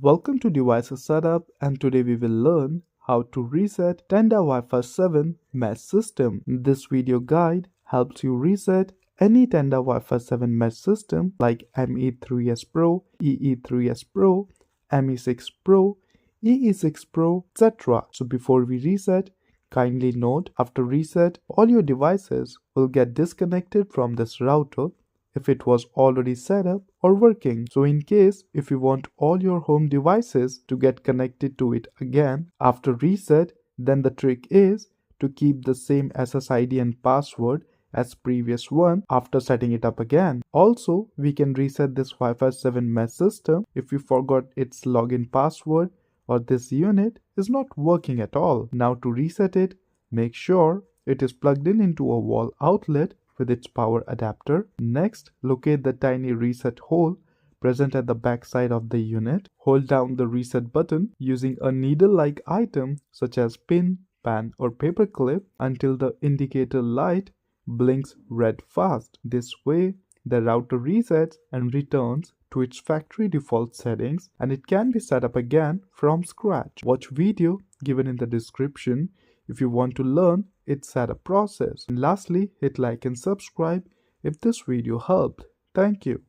Welcome to Devices Setup, and today we will learn how to reset Tenda Wi-Fi 7 mesh system. This video guide helps you reset any Tenda Wi-Fi 7 mesh system like ME3S Pro, EE3S Pro, ME6 Pro, EE6 Pro, etc. So before we reset, kindly note after reset, all your devices will get disconnected from this router if it was already set up or working. So in case if you want all your home devices to get connected to it again after reset, then the trick is to keep the same SSID and password as previous one after setting it up again. Also, we can reset this Wi-Fi 7 mesh system if you forgot its login password or this unit is not working at all. Now to reset it, make sure it is plugged in into a wall outlet with its power adapter. Next, locate the tiny reset hole present at the back side of the unit. Hold down the reset button using a needle-like item such as pin, pan or paper clip until the indicator light blinks red fast. This way, the router resets and returns to its factory default settings, and it can be set up again from scratch. Watch video given in the description if you want to learn its setup process. And lastly, hit like and subscribe if this video helped. Thank you.